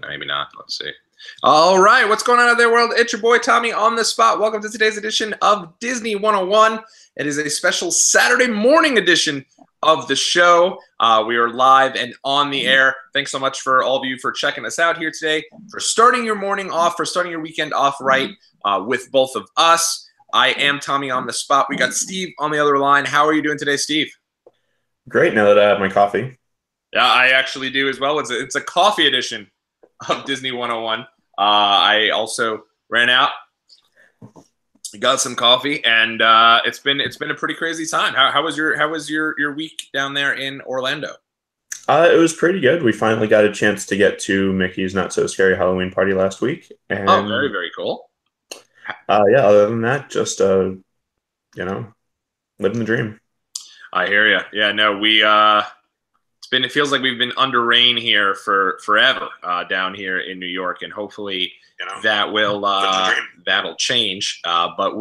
maybe not. Let's see. All right, what's going on out there, world? It's your boy Tommy on the spot. Welcome to today's edition of Disney 101. It is a special Saturday morning edition of the show. We are live and on the air. Thanks so much for all of you for checking us out here today, for starting your morning off, for starting your weekend off right with both of us. I am Tommy on the spot. We got Steve on the other line. How are you doing today, Steve? Great, now that I have my coffee. Yeah, I actually do as well. It's a coffee edition of Disney 101. I also ran out, got some coffee, and it's been a pretty crazy time. How was your week down there in Orlando? It was pretty good. We finally got a chance to get to Mickey's Not So Scary Halloween party last week. And, oh, very, very cool. Yeah, other than that, just, living the dream. I hear you. Yeah, no, it feels like we've been under rain here for forever down here in New York, and hopefully that will that'll change. But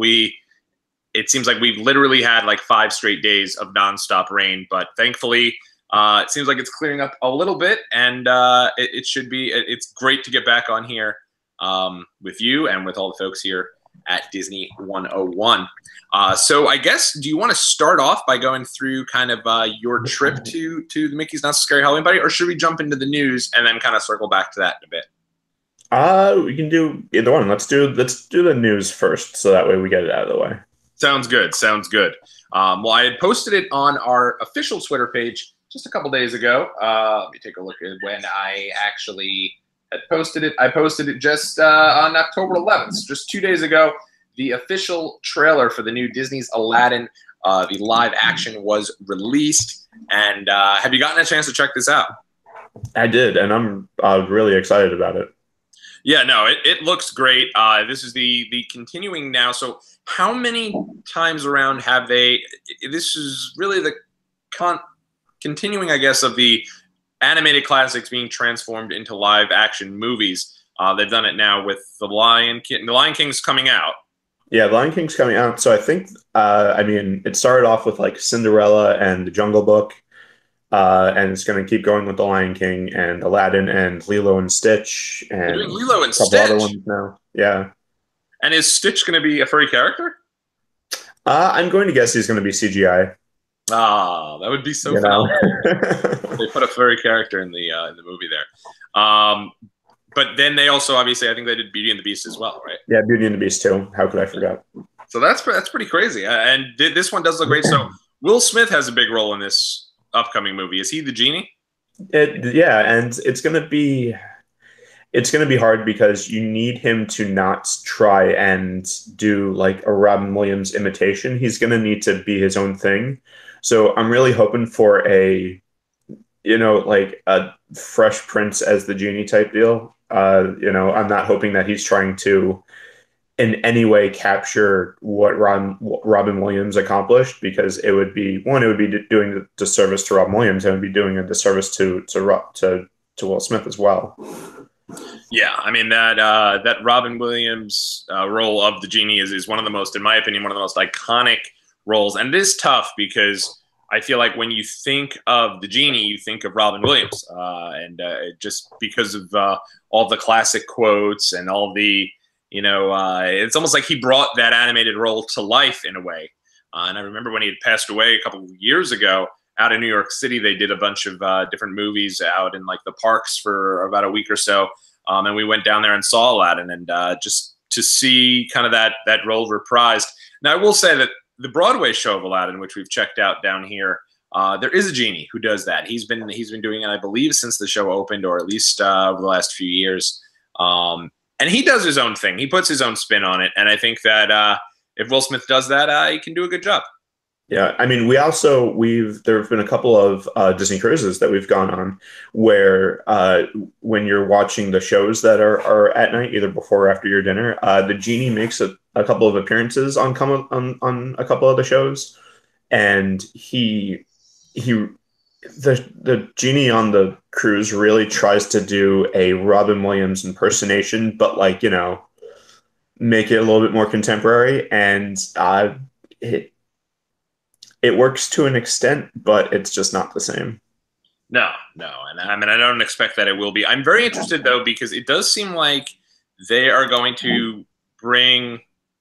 it seems like we've literally had like 5 straight days of nonstop rain. But thankfully, it seems like it's clearing up a little bit, and it should be. It's great to get back on here with you and with all the folks here at Disney 101. So I guess, do you want to start off by going through kind of your trip to the Mickey's Not So Scary Halloween Party, or should we jump into the news and then kind of circle back to that in a bit? We can do either one. Let's do the news first, so that way we get it out of the way. Sounds good. Sounds good. Well, I had posted it on our official Twitter page just a couple days ago. Let me take a look at when I actually had posted it. I posted it just on October 11th, just 2 days ago. The official trailer for the new Disney's Aladdin, the live action, was released. And have you gotten a chance to check this out? I did, and I'm really excited about it. Yeah, no, it looks great. This is the continuing now. So how many times around have they? This is really the continuing, I guess, of the animated classics being transformed into live action movies. They've done it now with The Lion King. The Lion King's coming out. Yeah, Lion King's coming out. So I think, it started off with like Cinderella and The Jungle Book, and it's going to keep going with The Lion King and Aladdin and Lilo and Stitch and They're doing Lilo and a couple Stitch other ones now. Yeah. And is Stitch going to be a furry character? I'm going to guess he's going to be CGI. Ah, that would be so fun. They put a furry character in the movie there. But then they also, obviously, I think they did Beauty and the Beast as well, right? Yeah, Beauty and the Beast too. How could I forget? So that's pretty crazy. And this one does look great. So Will Smith has a big role in this upcoming movie. Is he the genie? Yeah, and it's gonna be hard because you need him to not try and do like a Robin Williams imitation. He's gonna need to be his own thing. So I'm really hoping for a Fresh Prince as the genie type deal. I'm not hoping that he's trying to in any way capture what Robin Williams accomplished, because it would be doing a disservice to Robin Williams, and it would be doing a disservice to Will Smith as well. Yeah, I mean that Robin Williams role of the genie is one of the most, in my opinion, one of the most iconic roles, and it is tough because I feel like when you think of the genie, you think of Robin Williams, and just because of all the classic quotes and all the, it's almost like he brought that animated role to life in a way. And I remember when he had passed away a couple of years ago out in New York City, they did a bunch of different movies out in like the parks for about a week or so, and we went down there and saw Aladdin, and just to see kind of that role reprised. Now, I will say that the Broadway show of Aladdin, which we've checked out down here, there is a genie who does that. He's been doing it, I believe, since the show opened, or at least over the last few years. And he does his own thing. He puts his own spin on it, and I think that if Will Smith does that, he can do a good job. Yeah, I mean, there have been a couple of Disney cruises that we've gone on where when you're watching the shows that are at night, either before or after your dinner, the genie makes a couple of appearances on a couple of the shows, and the genie on the cruise really tries to do a Robin Williams impersonation, but make it a little bit more contemporary, and it works to an extent, but it's just not the same. No, no, and I mean I don't expect that it will be. I'm very interested though because it does seem like they are going to bring,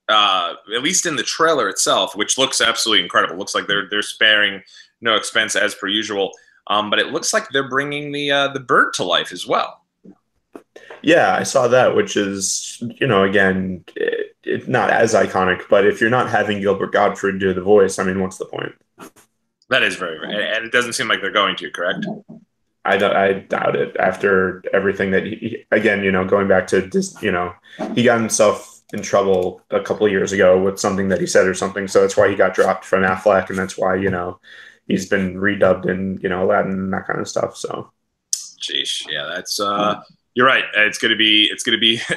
at least in the trailer itself, which looks absolutely incredible. Looks like they're sparing no expense as per usual. But it looks like they're bringing the bird to life as well. Yeah, I saw that, which is, again, not as iconic, but if you're not having Gilbert Gottfried do the voice, I mean, what's the point? That is very, and it doesn't seem like they're going to, correct? I doubt it after everything that again, going back to this, he got himself in trouble a couple of years ago with something that he said or something. So that's why he got dropped from Affleck. And that's why, he's been redubbed in, Aladdin and that kind of stuff. So, Jeez, yeah, that's, you're right. It's going to be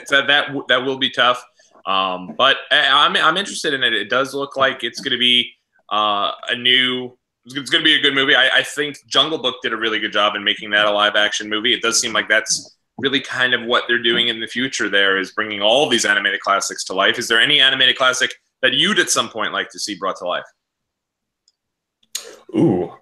that will be tough. But I'm interested in it. It does look like it's going to be it's going to be a good movie. I think Jungle Book did a really good job in making that a live action movie. It does seem like that's really kind of what they're doing in the future there, is bringing all these animated classics to life. Is there any animated classic that you'd at some point like to see brought to life? Ooh,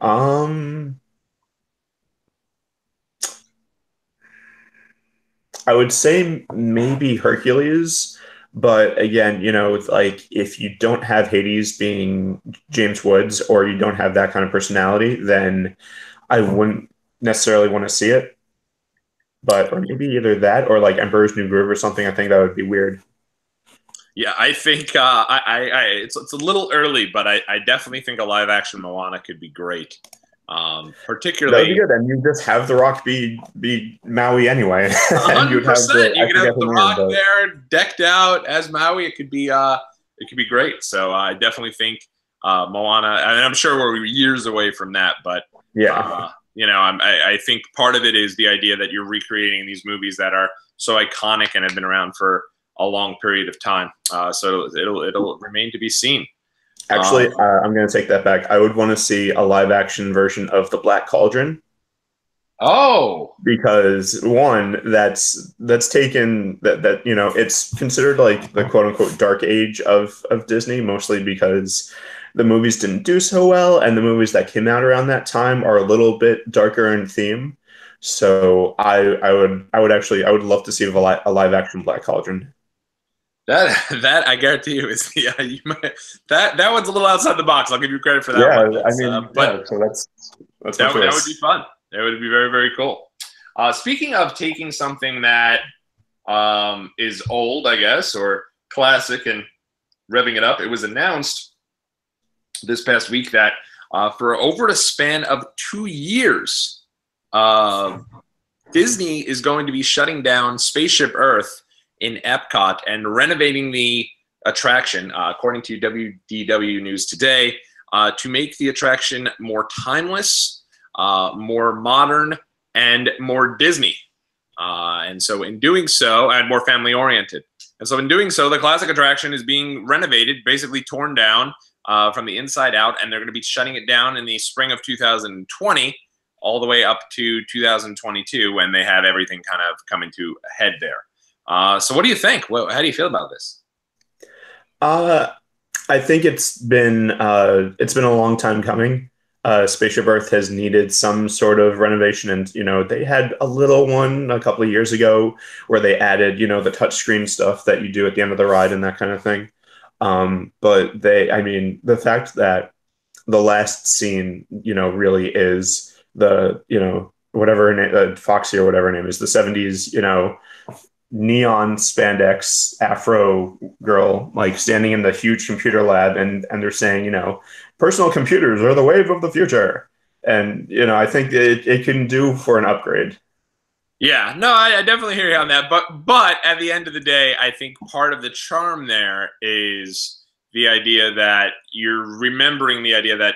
I would say maybe Hercules, but again, it's like if you don't have Hades being James Woods or you don't have that kind of personality, then I wouldn't necessarily want to see it. But or maybe either that or like Emperor's New Groove or something. I think that would be weird. Yeah, I think it's a little early, but I definitely think a live action Moana could be great. That would be Particularly, good, and you just have The Rock be Maui anyway, and you'd have 100%. You I could have forget the The name, Rock but there, decked out as Maui. It could be great. So I definitely think Moana, and I'm sure we're years away from that, but yeah, I think part of it is the idea that you're recreating these movies that are so iconic and have been around for a long period of time. So it'll remain to be seen. actually, I'm going to take that back. I would want to see a live action version of The Black Cauldron. Oh, Because one, that's taken that it's considered like the quote unquote dark age of Disney, mostly because the movies didn't do so well, and the movies that came out around that time are a little bit darker in theme. So I would love to see a live action Black Cauldron. that I guarantee you is that one's a little outside the box. I'll give you credit for that Yeah, one. I mean, But yeah, so that's my that would choice. be fun. It would be very, very cool. Speaking of taking something that is old, I guess, or classic and revving it up, it was announced this past week that for over the span of 2 years, Disney is going to be shutting down Spaceship Earth in Epcot and renovating the attraction, according to WDW News Today, to make the attraction more timeless, more modern, and more Disney. And so in doing so, and more family oriented. And so in doing so, the classic attraction is being renovated, basically torn down from the inside out, and they're going to be shutting it down in the spring of 2020 all the way up to 2022 when they have everything kind of come into a head there. So what do you think? How do you feel about this? Uh, I think it's been a long time coming. Spaceship Earth has needed some sort of renovation, and they had a little one a couple of years ago where they added the touchscreen stuff that you do at the end of the ride and that kind of thing. But I mean, the fact that the last scene, really is the whatever her name, Foxy or whatever her name is, the '70s, neon spandex afro girl like standing in the huge computer lab, and they're saying personal computers are the wave of the future, and I think it can do for an upgrade. Yeah, no, I definitely hear you on that. But at the end of the day, I think part of the charm there is the idea that you're remembering the idea that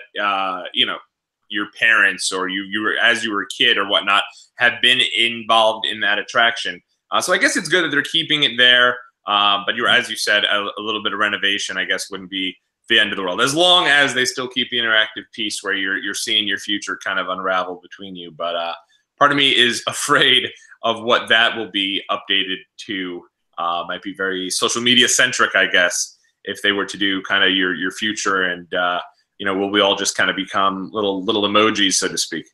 your parents or you were as you were a kid or whatnot have been involved in that attraction. So I guess it's good that they're keeping it there. But as you said, a little bit of renovation, I guess, wouldn't be the end of the world, as long as they still keep the interactive piece where you're seeing your future kind of unravel between you. But part of me is afraid of what that will be updated to. Might be very social media centric, I guess, if they were to do kind of your future, and will we all just kind of become little emojis, so to speak?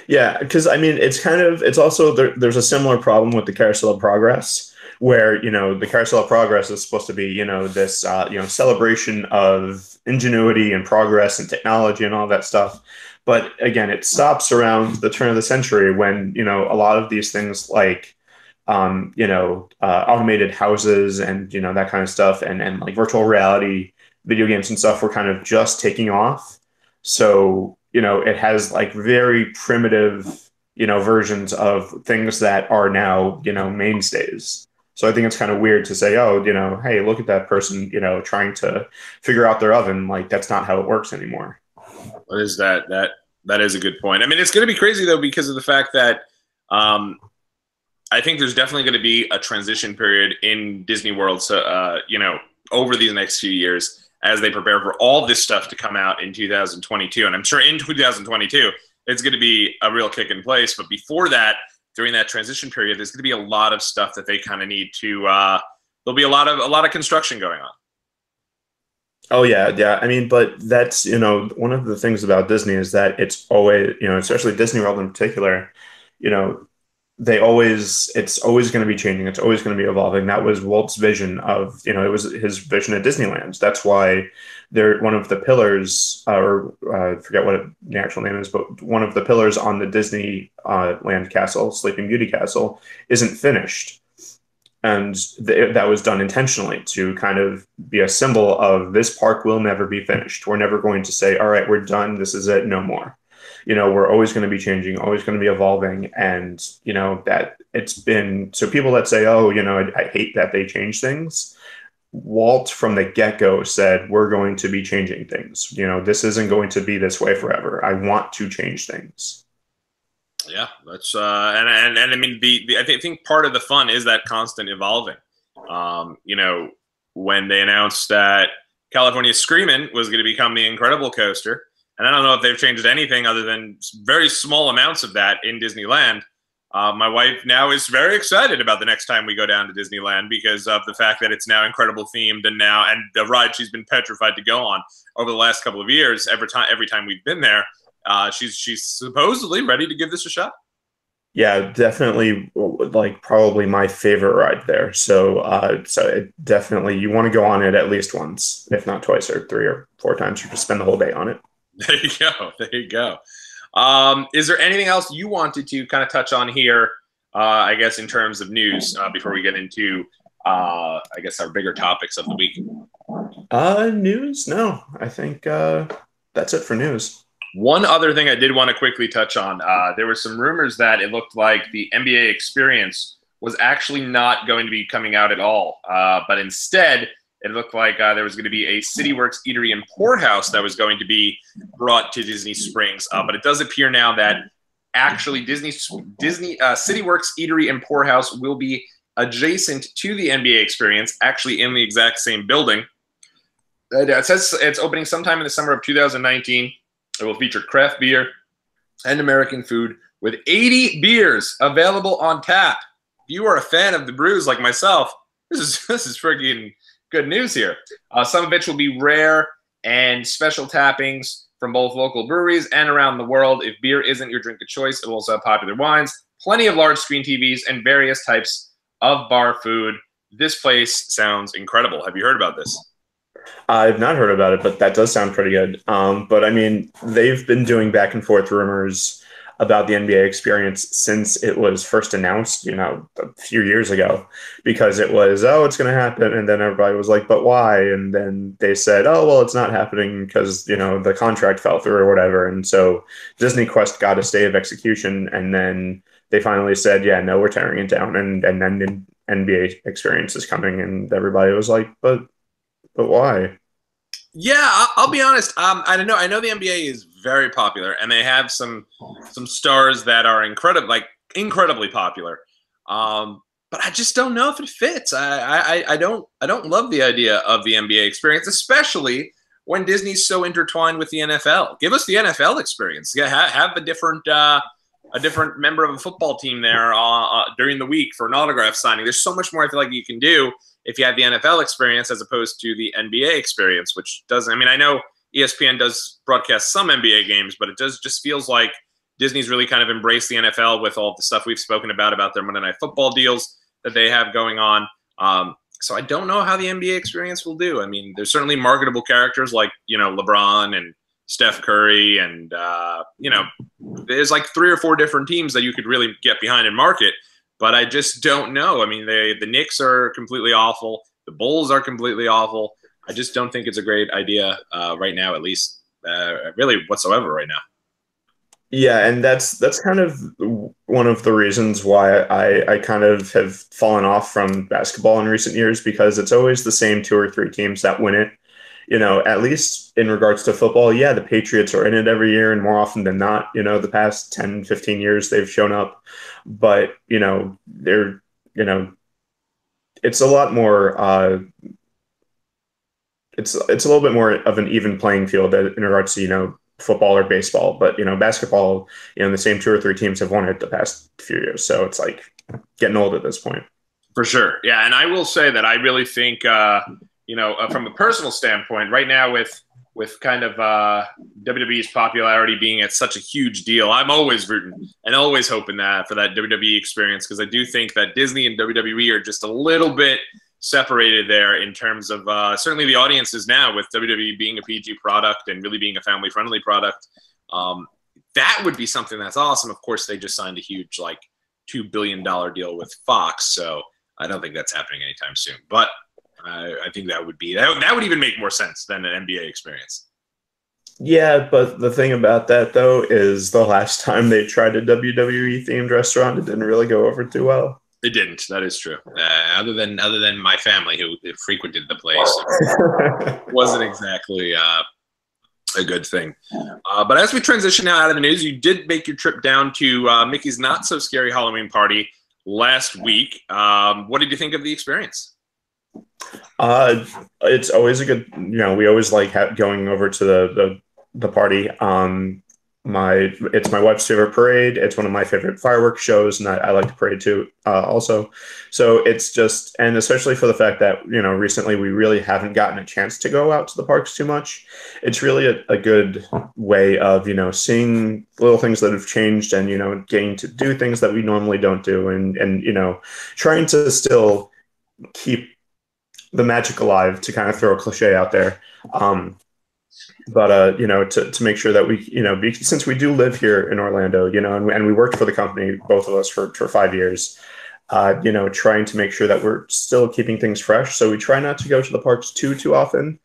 Yeah, because I mean, it's also there's a similar problem with the Carousel of Progress, where the Carousel of Progress is supposed to be this celebration of ingenuity and progress and technology and all that stuff. But again, it stops around the turn of the century when a lot of these things like automated houses and that kind of stuff and like virtual reality video games and stuff were kind of just taking off. So, it has like very primitive, versions of things that are now, mainstays. So I think it's kind of weird to say, oh, hey, look at that person, trying to figure out their oven. Like that's not how it works anymore. What is that? That is a good point. I mean, it's going to be crazy though because of the fact that I think there's definitely going to be a transition period in Disney World. So over these next few years as they prepare for all this stuff to come out in 2022. And I'm sure in 2022, it's going to be a real kick in place. But before that, during that transition period, there's going to be a lot of stuff that they kind of need to, there'll be a lot of construction going on. Oh yeah, yeah. I mean, but that's, one of the things about Disney is that it's always, especially Disney World in particular, you know, it's always going to be changing. It's always going to be evolving. That was Walt's vision of, it was his vision at Disneyland. That's why one of the pillars, I forget what the actual name is, but one of the pillars on the Disney land castle, Sleeping Beauty Castle, isn't finished. And that was done intentionally to kind of be a symbol of this park will never be finished. We're never going to say, all right, we're done. This is it. No more. We're always going to be changing, always going to be evolving. And, that it's been, so people that say, oh, I hate that they change things. Walt from the get-go said, we're going to be changing things. This isn't going to be this way forever. I want to change things. Yeah, that's and I mean I think part of the fun is that constant evolving. When they announced that California Screamin' was going to become the Incredible Coaster, and I don't know if they've changed anything other than very small amounts of that in Disneyland. My wife now is very excited about the next time we go down to Disneyland because of the fact that it's now Incredible themed and the ride she's been petrified to go on over the last couple of years. Every time we've been there. She's supposedly ready to give this a shot. Yeah, definitely. Like probably my favorite ride there. So definitely you want to go on it at least once, if not twice or 3 or 4 times. You just spend the whole day on it. There you go. There you go. Is there anything else you wanted to kind of touch on here? I guess in terms of news before we get into I guess our bigger topics of the week. News? No, I think that's it for news. One other thing I did want to quickly touch on, there were some rumors that it looked like the NBA experience was actually not going to be coming out at all, but instead it looked like there was going to be a CityWorks Eatery and Pourhouse that was going to be brought to Disney Springs, but it does appear now that actually CityWorks Eatery and Pourhouse will be adjacent to the NBA experience, actually in the exact same building. It says it's opening sometime in the summer of 2019. It will feature craft beer and American food with 80 beers available on tap. If you are a fan of the brews like myself, this is freaking good news here. Some of which will be rare and special tappings from both local breweries and around the world. If beer isn't your drink of choice, it will also have popular wines, plenty of large screen TVs, and various types of bar food. This place sounds incredible. Have you heard about this? I've not heard about it, but that does sound pretty good. But I mean, they've been doing back and forth rumors about the NBA experience since it was first announced, a few years ago, because it was, oh, it's going to happen. And then everybody was like, but why? And then they said, oh, well, it's not happening because, the contract fell through or whatever. And so Disney Quest got a stay of execution. And then they finally said, yeah, no, we're tearing it down. And then the NBA experience is coming. And everybody was like, but why? Yeah, I'll be honest. I don't know. I know the NBA is very popular, and they have some stars that are incredibly popular. But I just don't know if it fits. I don't love the idea of the NBA experience, especially when Disney's so intertwined with the NFL. Give us the NFL experience. Yeah, have a different member of a football team there during the week for an autograph signing. There's so much more I feel like you can do if you have the NFL experience as opposed to the NBA experience, which doesn't. I mean, I know ESPN does broadcast some NBA games, but it just feels like Disney's really kind of embraced the NFL with all the stuff we've spoken about their Monday Night Football deals that they have going on. So I don't know how the NBA experience will do. I mean, there's certainly marketable characters like, LeBron and Steph Curry, and there's like 3 or 4 different teams that you could really get behind and market. But I just don't know. I mean, the Knicks are completely awful. The Bulls are completely awful. I just don't think it's a great idea right now, at least really whatsoever right now. Yeah, and that's kind of one of the reasons why I kind of have fallen off from basketball in recent years, because it's always the same 2 or 3 teams that win it. At least in regards to football, yeah, the Patriots are in it every year, and more often than not, the past 10, 15 years they've shown up. But, they're, it's a lot more it's a little bit more of an even playing field in regards to, football or baseball. But, basketball, the same 2 or 3 teams have won it the past few years. So it's like getting old at this point. For sure. Yeah. And I will say that I really think, from a personal standpoint, right now with kind of WWE's popularity being at such a huge deal, I'm always rooting and always hoping that for that WWE experience, because I do think that Disney and WWE are just a little bit separated there in terms of certainly the audiences now, with WWE being a PG product and really being a family-friendly product. That would be something that's awesome. Of course, they just signed a huge $2 billion deal with Fox, so I don't think that's happening anytime soon. But I think that would even make more sense than an NBA experience. Yeah, but the thing about that though is the last time they tried a WWE themed restaurant, it didn't really go over too well. It didn't. That is true. Other than my family who frequented the place, it wasn't exactly a good thing. But as we transition now out of the news, you did make your trip down to Mickey's Not So Scary Halloween Party last week. What did you think of the experience? It's always a good, we always like going over to the party. It's my wife's favorite parade. It's one of my favorite fireworks shows, and I like to parade too, also. So it's just, and especially for the fact that, recently we really haven't gotten a chance to go out to the parks too much. It's really a good way of, seeing little things that have changed, and, getting to do things that we normally don't do, and trying to still keep the magic alive, to kind of throw a cliche out there. But to make sure that we, since we do live here in Orlando, and we worked for the company, both of us, for 5 years, trying to make sure that we're still keeping things fresh. So we try not to go to the parks too often.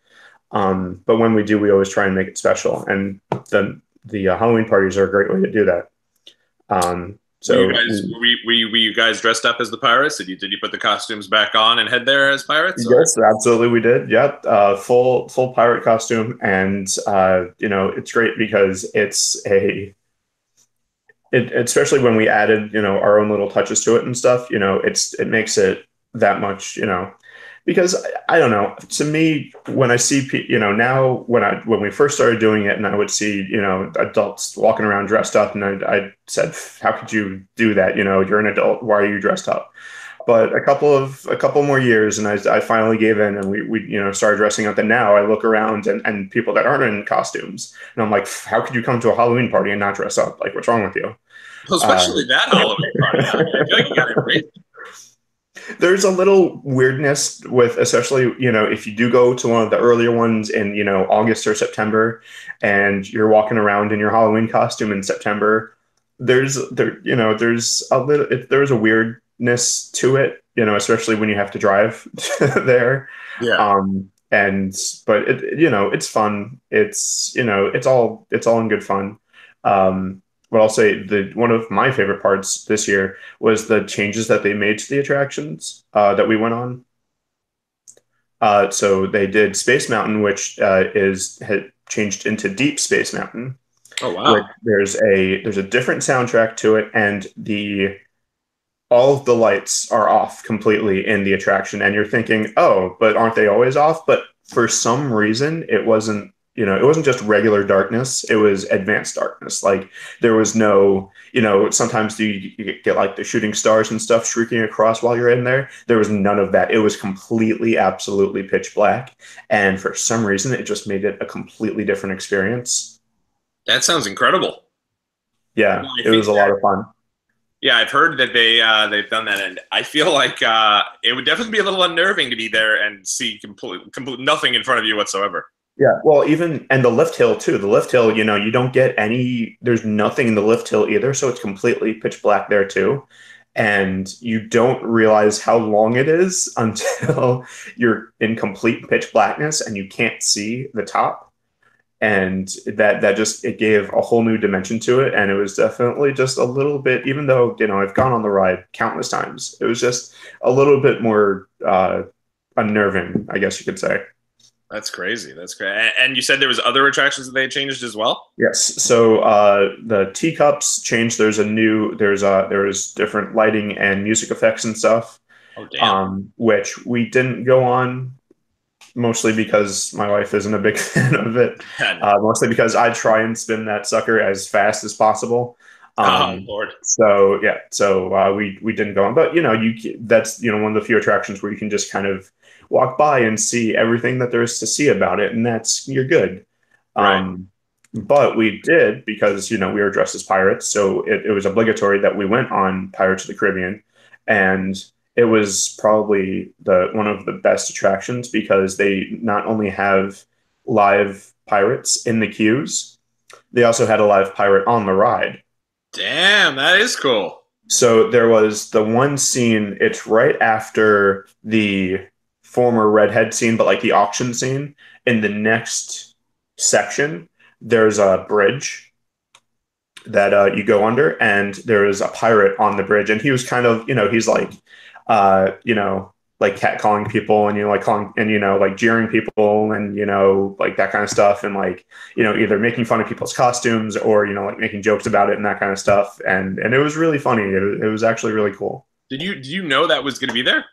But when we do, we always try and make it special. And the Halloween parties are a great way to do that. So were you guys dressed up as the pirates? Did you put the costumes back on and head there as pirates? Yes, absolutely, we did. Yep, full pirate costume, and it's great because especially when we added our own little touches to it and stuff. It makes it that much because I don't know. To me, when I see now when we first started doing it, and I would see adults walking around dressed up, and I said, "How could you do that? You're an adult. Why are you dressed up?" But a couple more years, and I finally gave in, and we started dressing up. And now I look around, and people that aren't in costumes, and I'm like, "How could you come to a Halloween party and not dress up? Like, what's wrong with you?" Well, especially that Halloween party. I feel like you got it right. There's a little weirdness with, especially, if you do go to one of the earlier ones in, August or September, and you're walking around in your Halloween costume in September, there's a weirdness to it, especially when you have to drive there. Yeah. But it's fun. It's all in good fun. But I'll say one of my favorite parts this year was the changes that they made to the attractions that we went on. So they did Space Mountain, which had changed into Deep Space Mountain. Oh wow! There's a different soundtrack to it, and all of the lights are off completely in the attraction, and you're thinking, oh, but aren't they always off? But for some reason, it wasn't. It wasn't just regular darkness, it was advanced darkness. Like, there was no, sometimes you get like the shooting stars and stuff shrieking across while you're in there. There was none of that. It was completely, absolutely pitch black. And for some reason, it just made it a completely different experience. That sounds incredible. Yeah, No, I it think was a lot of fun. yeah, I've heard that they've done that, and I feel like it would definitely be a little unnerving to be there and see complete nothing in front of you whatsoever. Yeah, well, even and the lift hill too. The lift hill, you don't get any. There's nothing in the lift hill either, so it's completely pitch black there too, and you don't realize how long it is until you're in complete pitch blackness and you can't see the top. And that just it gave a whole new dimension to it, and it was definitely just a little bit. Even though I've gone on the ride countless times, it was just a little bit more unnerving, I guess you could say. That's crazy. That's great. And you said there was other attractions that they changed as well. Yes. So the teacups changed. There's different lighting and music effects and stuff, Oh, damn. which we didn't go on mostly because my wife isn't a big fan of it. Mostly because I try and spin that sucker as fast as possible. Oh, Lord. So yeah, so we didn't go on, but that's one of the few attractions where you can just kind of walk by and see everything that there is to see about it, and you're good. Right. Um, but we did because we were dressed as pirates, so it was obligatory that we went on Pirates of the Caribbean, and it was probably the one of the best attractions because they not only have live pirates in the queues, they also had a live pirate on the ride. Damn, that is cool. So there was the one scene, it's right after the former redhead scene, but like the auction scene. In the next section, there's a bridge that you go under, and there is a pirate on the bridge, and he was kind of, he's like, like catcalling people, and like calling, and like jeering people, and like that kind of stuff, and like either making fun of people's costumes or like making jokes about it and that kind of stuff, and it was really funny. It was actually really cool. Did you know that was going to be there?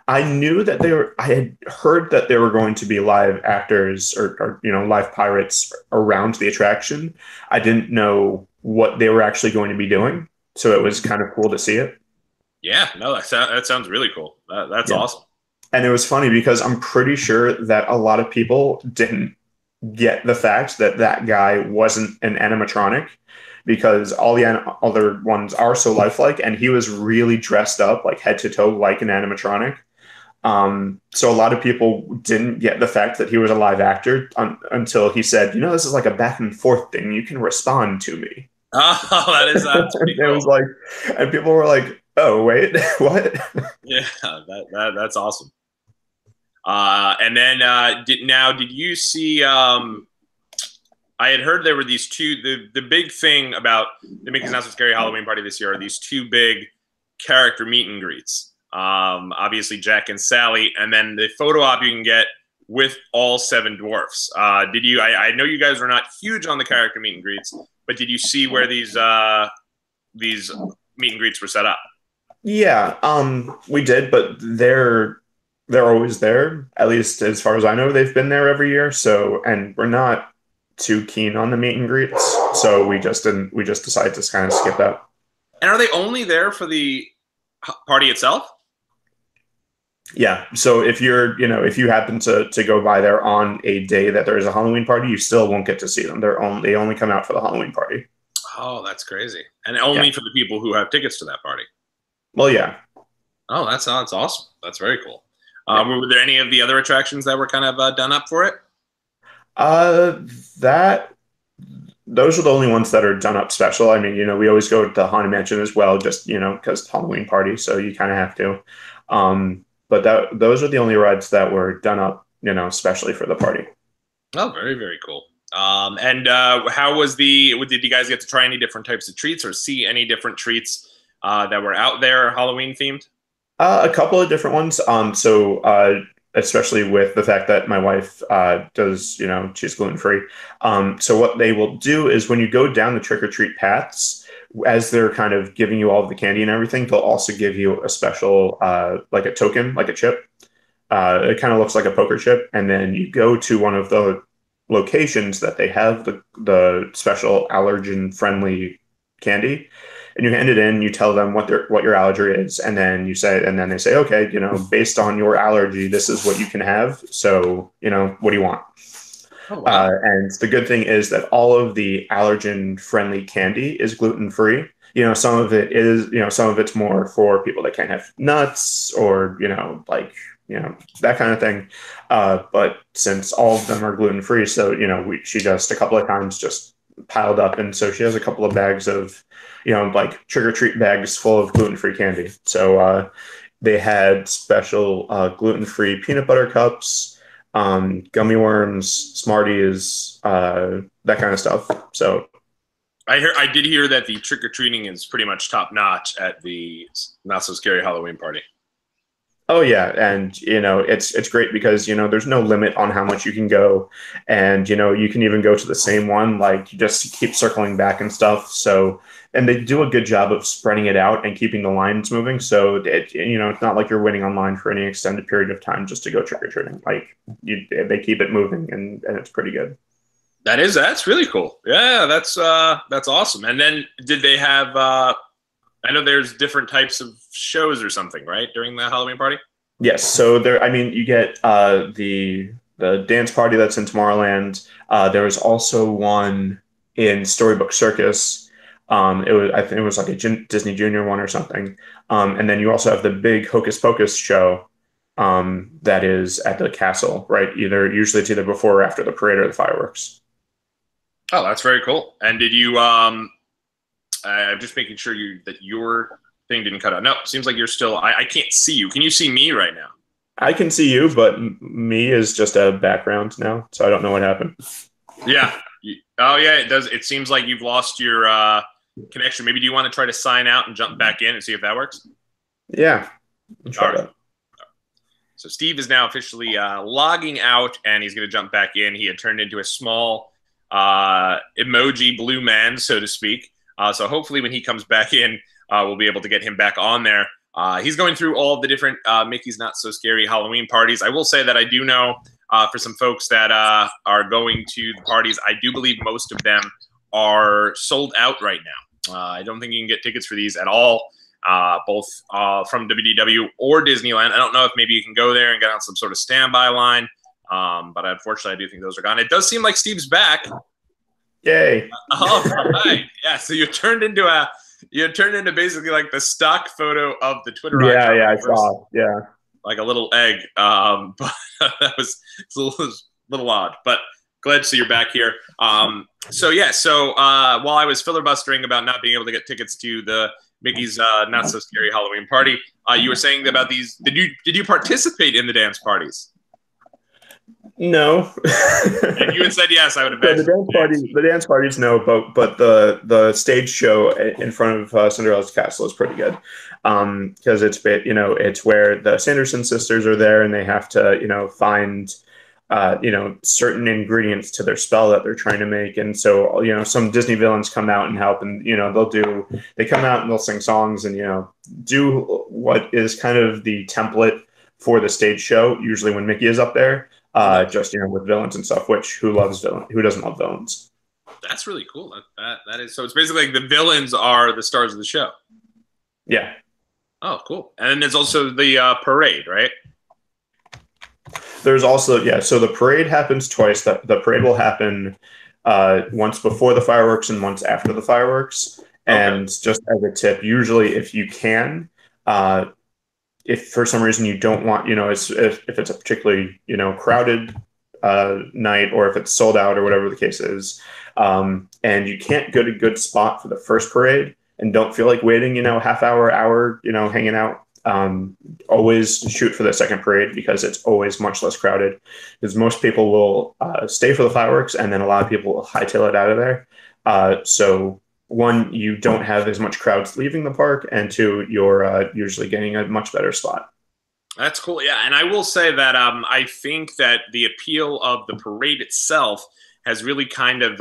I knew that I had heard that there were going to be live actors or live pirates around the attraction. I didn't know what they were actually going to be doing, so it was kind of cool to see it. Yeah, no, that sounds really cool. That's Yeah. awesome. And it was funny because I'm pretty sure that a lot of people didn't get the fact that that guy wasn't an animatronic because all the other ones are so lifelike, and he was really dressed up like head to toe like an animatronic. So a lot of people didn't get the fact that he was a live actor until he said, this is like a back and forth thing. You can respond to me. Oh, that's pretty It was cool. like, and people were like, oh, wait, what? Yeah, that's awesome. And then did you see? I had heard there were these two. The big thing about the Mickey's Not So Scary Halloween Party this year are these two big character meet and greets. Obviously Jack and Sally, and then the photo op you can get with all seven dwarfs. Did you? I know you guys were not huge on the character meet and greets, but did you see where these meet and greets were set up? Yeah, we did, but they're always there. At least as far as I know, they've been there every year. So, and we're not too keen on the meet and greets, so we just didn't. We just decided to kind of skip that. And are they only there for the party itself? Yeah. So if you happen to go by there on a day that there is a Halloween party, you still won't get to see them. They only come out for the Halloween party. Oh, that's crazy. And only Yeah. for the people who have tickets to that party. Well, yeah. Oh, that's awesome. That's very cool. Yeah. Were there any of the other attractions that were kind of done up for it? Uh, that those are the only ones that are done up special. I mean, we always go to the Haunted Mansion as well, just because Halloween party, so you kind of have to. But those are the only rides that were done up, especially for the party. Oh, very, very cool. And how was did you guys get to try any different types of treats or see any different treats that were out there Halloween themed? A couple of different ones. Especially with the fact that my wife does, she's gluten free. So what they will do is when you go down the trick or treat paths, as they're kind of giving you all of the candy and everything, they'll also give you a special, like a token, like a chip. It kind of looks like a poker chip, and then you go to one of the locations that they have the special allergen friendly candy, and you hand it in. You tell them what your allergy is, and then they say, okay, based on your allergy, this is what you can have. So, what do you want? Oh wow. And the good thing is that all of the allergen-friendly candy is gluten-free. Some of it is, some of it's more for people that can't have nuts or, like, that kind of thing. But since all of them are gluten-free, so, she just a couple of times just piled up. And so she has a couple of bags of, like trick or treat bags full of gluten-free candy. So they had special gluten-free peanut butter cups, gummy worms, Smarties, that kind of stuff. So I did hear that the trick or treating is pretty much top notch at the Not So Scary Halloween party. oh yeah, and it's great because there's no limit on how much you can go, and you can even go to the same one, like you just keep circling back and stuff. So, and they do a good job of spreading it out and keeping the lines moving. So it's not like you're waiting online for any extended period of time just to go trick or treating. Like they keep it moving, and it's pretty good. That's really cool. Yeah, that's awesome. And then did they have I know there's different types of shows or something, right, during the Halloween party? Yes, so there. I mean, you get the dance party that's in Tomorrowland. There was also one in Storybook Circus. I think it was like a Disney Junior one or something. And then you also have the big Hocus Pocus show that is at the castle, right? Usually it's either before or after the parade or the fireworks. Oh, that's very cool. And did you I'm just making sure that your thing didn't cut out. No, seems like you're still I can't see you. Can you see me right now? I can see you, but me is just a background now, so I don't know what happened. Yeah. Oh yeah, it does. It seems like you've lost your connection. Maybe do you want to try to sign out and jump back in and see if that works? Yeah, I'll try that. So Steve is now officially logging out, and he's going to jump back in. He had turned into a small emoji blue man, so to speak. So hopefully when he comes back in, we'll be able to get him back on there. He's going through all of the different Mickey's Not So Scary Halloween parties. I will say that I do know for some folks that are going to the parties, I do believe most of them are sold out right now. I don't think you can get tickets for these at all, both from WDW or Disneyland. I don't know if maybe you can go there and get on some sort of standby line, but unfortunately, I do think those are gone. It does seem like Steve's back. Yay! All right, yeah. So you turned into basically like the stock photo of the Twitter Yeah, icon. yeah, I saw. Yeah, like a little egg. But that was it's a little odd. But glad to see you're back here. So yeah, so while I was filibustering about not being able to get tickets to the Mickey's Not So Scary Halloween party, you were saying about these. Did you participate in the dance parties? no. And you had said yes. I would have. So the dance parties, no, but the stage show in front of Cinderella's castle is pretty good, because it's where the Sanderson sisters are there, and they have to find certain ingredients to their spell that they're trying to make, and so some Disney villains come out and help, and they come out and they'll sing songs and do what is kind of the template for the stage show. Usually when Mickey is up there. Just with villains and stuff. Which who doesn't love villains? That's really cool. That is so. It's basically like the villains are the stars of the show. Yeah. Oh, cool. And then there's also the parade, right? There's also So the parade happens twice. The parade will happen once before the fireworks and once after the fireworks. And just as a tip, usually if you can. If for some reason you don't want, if it's a particularly, crowded night, or if it's sold out or whatever the case is, and you can't get a good spot for the first parade and don't feel like waiting, half hour, hanging out, always shoot for the second parade because it's always much less crowded, because most people will stay for the fireworks and then a lot of people will hightail it out of there. So one, you don't have as much crowds leaving the park, and two, you're usually getting a much better spot. That's cool. Yeah, and I will say that I think that the appeal of the parade itself has really kind of,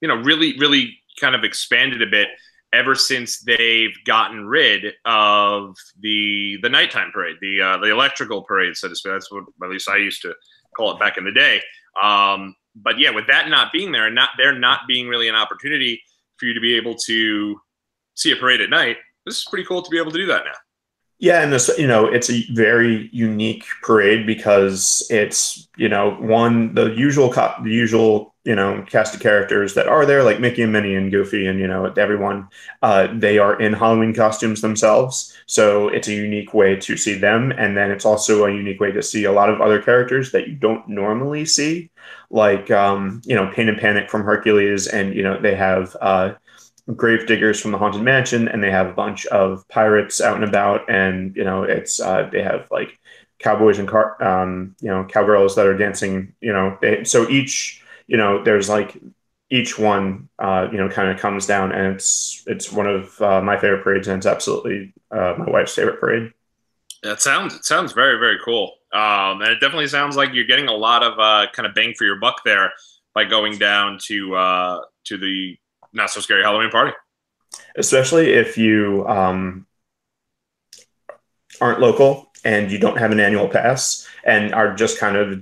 really kind of expanded a bit ever since they've gotten rid of the nighttime parade, the electrical parade, so to speak. That's what at least I used to call it back in the day. But yeah, with that not being there, and there not being really an opportunity for you to be able to see a parade at night, this is pretty cool to be able to do that now. Yeah, and this, it's a very unique parade because it's, one the usual, cast of characters that are there, like Mickey and Minnie and Goofy and everyone, they are in Halloween costumes themselves, so it's a unique way to see them, and then it's also a unique way to see a lot of other characters that you don't normally see, like Pain and Panic from Hercules, and they have grave diggers from the Haunted Mansion, and they have a bunch of pirates out and about, and it's they have like cowboys and cowgirls that are dancing. So each there's like each one kind of comes down, and it's one of my favorite parades, and it's absolutely my wife's favorite parade. It sounds very, very cool. And it definitely sounds like you're getting a lot of kind of bang for your buck there by going down to the Not So Scary Halloween Party. Especially if you aren't local and you don't have an annual pass and are just kind of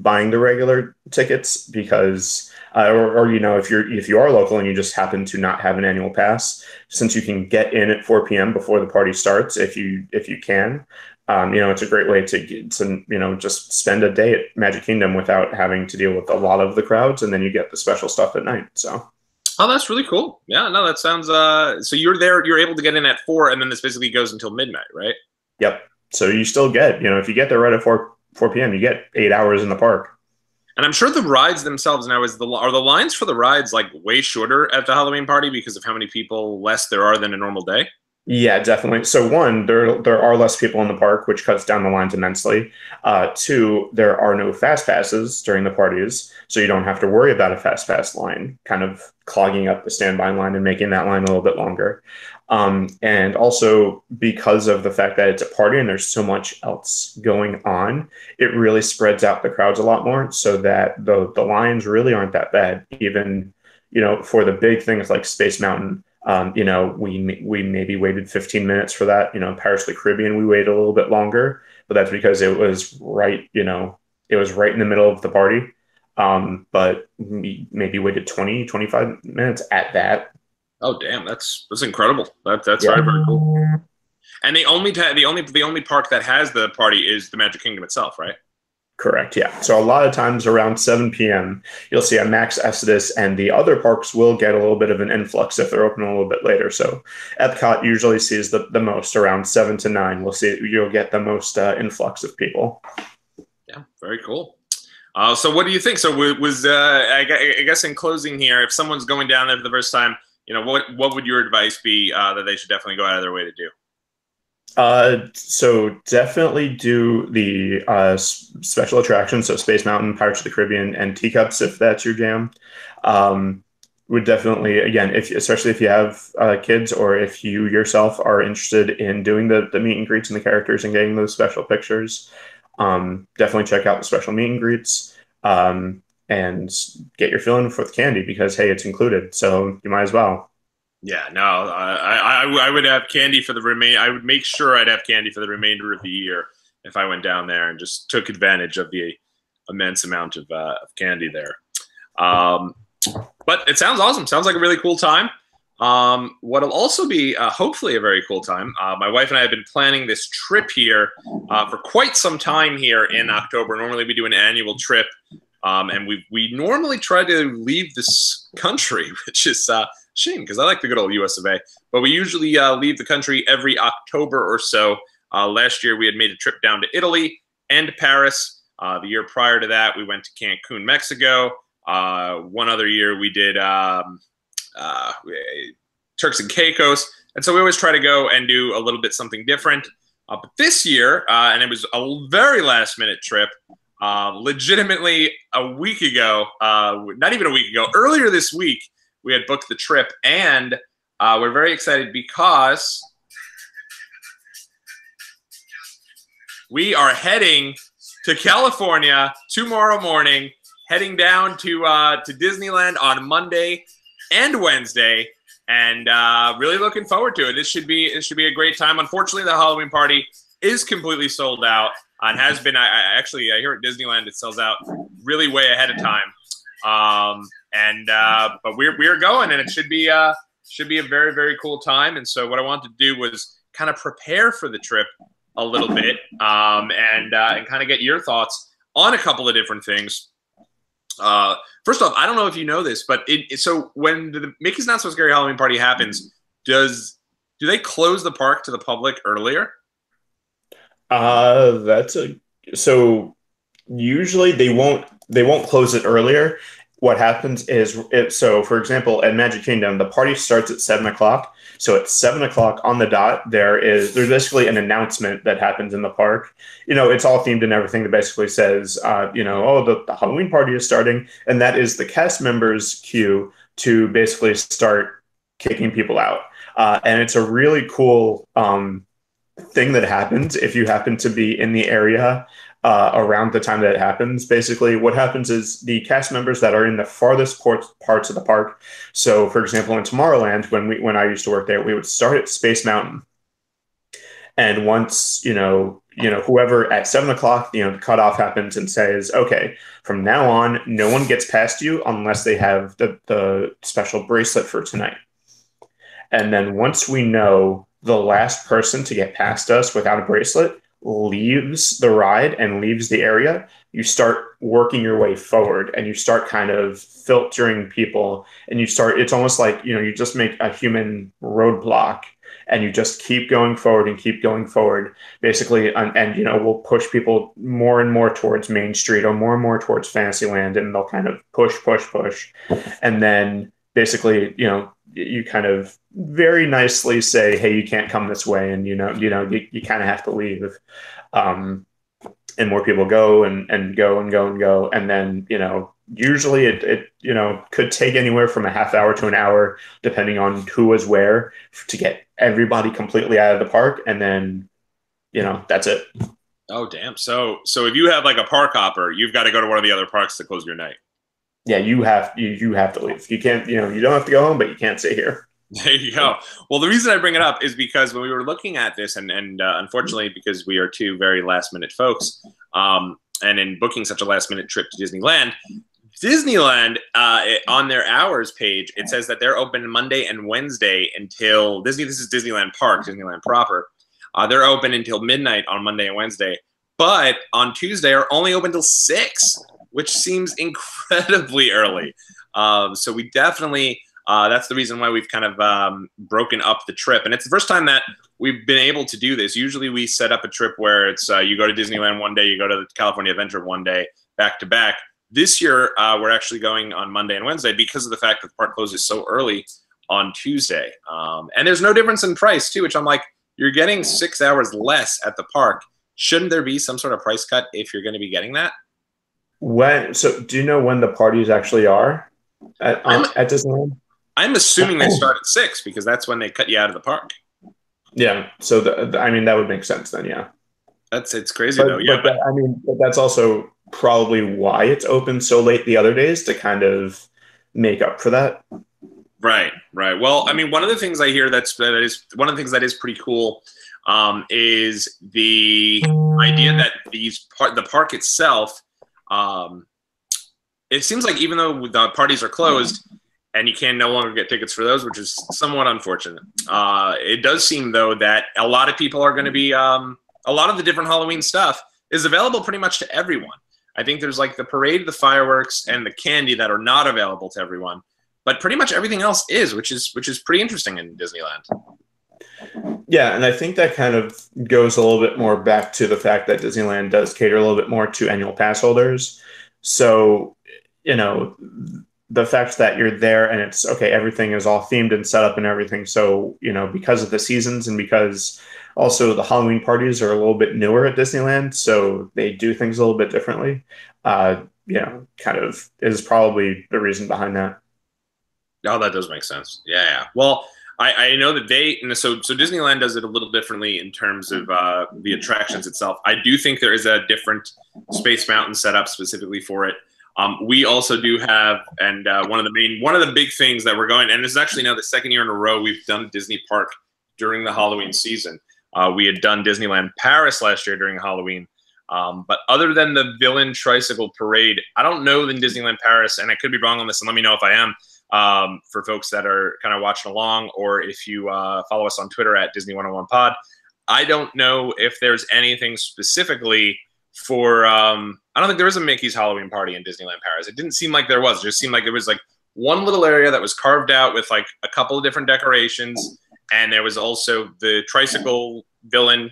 buying the regular tickets because or if you are local and you just happen to not have an annual pass, since you can get in at 4 p.m. before the party starts if you can. It's a great way to just spend a day at Magic Kingdom without having to deal with a lot of the crowds, and then you get the special stuff at night. So Oh, that's really cool. Yeah, no, that sounds so you're able to get in at 4 and then this basically goes until midnight, right? yep. So you still get, if you get there right at 4 p.m., you get 8 hours in the park. And I'm sure the rides themselves now are the lines for the rides like way shorter at the Halloween party because of how many people less there are than a normal day? Yeah, definitely. So one, there are less people in the park, which cuts down the lines immensely. Two, there are no fast passes during the parties, so you don't have to worry about a fast pass line kind of clogging up the standby line and making that line a little bit longer. And also because of the fact that it's a party and there's so much else going on, it really spreads out the crowds a lot more, so that the lines really aren't that bad. Even for the big things like Space Mountain. We maybe waited 15 minutes for that. Pirates of the Caribbean, we waited a little bit longer, but that's because it was right, it was right in the middle of the party. But we maybe waited 20, 25 minutes at that. Oh, damn, that's incredible. That's Yeah. very, very cool. And the only park that has the party is the Magic Kingdom itself, right? Correct. Yeah. So a lot of times around 7 p.m., you'll see a max exodus, and the other parks will get a little bit of an influx if they're open a little bit later. So Epcot usually sees the most around 7 to 9. You'll get the most influx of people. Yeah, very cool. So what do you think? So I guess in closing here, if someone's going down there for the first time, what would your advice be that they should definitely go out of their way to do? So definitely do the special attractions, so Space Mountain, Pirates of the Caribbean, and Teacups if that's your jam. Would definitely, again, especially if you have kids or if you yourself are interested in doing the meet and greets and the characters and getting those special pictures, definitely check out the special meet and greets and get your fill in with candy because hey, it's included, so you might as well. Yeah, no, I would have candy for the remain. I would make sure I'd have candy for the remainder of the year if I went down there and just took advantage of the immense amount of candy there. But it sounds awesome. Sounds like a really cool time. What'll also be hopefully a very cool time. My wife and I have been planning this trip here for quite some time here in October. Normally we do an annual trip, and we normally try to leave this country, which is shame because I like the good old US of A. But we usually leave the country every October or so. Last year we had made a trip down to Italy and Paris. The year prior to that we went to Cancun, Mexico. One other year we did Turks and Caicos. And so we always try to go and do a little bit something different. But this year, and it was a very last minute trip, legitimately a week ago, not even a week ago, earlier this week, we had booked the trip, and we're very excited because we are heading to California tomorrow morning, heading down to Disneyland on Monday and Wednesday, and really looking forward to it. It should be a great time. Unfortunately, the Halloween party is completely sold out and has been. I hear at Disneyland it sells out really way ahead of time. But we're going, and it should be a very, very cool time. And so what I wanted to do was kind of prepare for the trip a little bit, and kind of get your thoughts on a couple of different things. First off, I don't know if you know this, but so when the Mickey's Not So Scary Halloween Party happens, do they close the park to the public earlier? So usually they won't close it earlier. What happens is so for example at Magic Kingdom the party starts at 7 o'clock. So at 7 o'clock on the dot there's basically an announcement that happens in the park. It's all themed and everything that basically says oh, the Halloween party is starting, and that is the cast members cue to basically start kicking people out. And it's a really cool thing that happens if you happen to be in the area around the time that it happens. Basically, what happens is the cast members that are in the farthest parts of the park. So, for example, in Tomorrowland, when I used to work there, we would start at Space Mountain, and once whoever at 7 o'clock, the cutoff happens and says, okay, from now on, no one gets past you unless they have the special bracelet for tonight. And then once we know the last person to get past us without a bracelet leaves the ride and leaves the area, you start working your way forward and you start kind of filtering people, and it's almost like, you just make a human roadblock and you just keep going forward and keep going forward, basically. And we'll push people more and more towards Main Street or more towards Fantasyland, and they'll kind of push. And then basically, you kind of very nicely say, hey, you can't come this way. And, you kind of have to leave. And more people go and go. And then, usually it could take anywhere from a half hour to an hour, depending on who was where, to get everybody completely out of the park. And then, that's it. Oh, damn. So if you have like a park hopper, you've got to go to one of the other parks to close your night. Yeah, you have to leave. You can't, you don't have to go home, but you can't stay here. There you go. Well, the reason I bring it up is because when we were looking at this, and unfortunately, because we are two very last minute folks, and in booking such a last minute trip to Disneyland, on their hours page, it says that they're open Monday and Wednesday until this is Disneyland Park, Disneyland proper. They're open until midnight on Monday and Wednesday, but on Tuesday are only open till 6, which seems incredibly early. So we definitely, that's the reason why we've kind of broken up the trip. And it's the first time that we've been able to do this. Usually we set up a trip where it's you go to Disneyland one day, you go to the California Adventure one day, back to back. This year, we're actually going on Monday and Wednesday because of the fact that the park closes so early on Tuesday. And there's no difference in price, too, which I'm like, you're getting 6 hours less at the park. Shouldn't there be some sort of price cut if you're going to be getting that? So do you know when the parties actually are at Disneyland? I'm assuming they start at 6 because that's when they cut you out of the park. Yeah. So that would make sense then. Yeah. It's crazy though. Yeah. But that's also probably why it's open so late the other days, to kind of make up for that. Right. Well, I mean, one of the things I hear that is pretty cool is the idea that the park itself, it seems like even though the parties are closed and you can no longer get tickets for those, which is somewhat unfortunate, it does seem though that a lot of people are going to be, a lot of the different Halloween stuff is available pretty much to everyone. I think there's like the parade, the fireworks, and the candy that are not available to everyone, but pretty much everything else is, which is pretty interesting in Disneyland. Yeah, and I think that kind of goes a little bit more back to the fact that Disneyland does cater a little bit more to annual pass holders. So, the fact that you're there and it's okay, everything is all themed and set up and everything. So, because of the seasons and because also the Halloween parties are a little bit newer at Disneyland, so they do things a little bit differently, kind of is probably the reason behind that. Oh, that does make sense. Yeah. Well, I know that so Disneyland does it a little differently in terms of the attractions itself. I do think there is a different Space Mountain setup specifically for it. We also do have, and one of the big things that we're going, and this is actually now the second year in a row we've done Disney Park during the Halloween season. We had done Disneyland Paris last year during Halloween. But other than the Villain Tricycle Parade, I don't know than Disneyland Paris, and I could be wrong on this, and let me know if I am, for folks that are kind of watching along, or if you follow us on Twitter at Disney 101 Pod. I don't know if there's anything specifically for. I don't think there was a Mickey's Halloween party in Disneyland Paris. It didn't seem like there was. It just seemed like there was like one little area that was carved out with like a couple of different decorations, and there was also the tricycle villain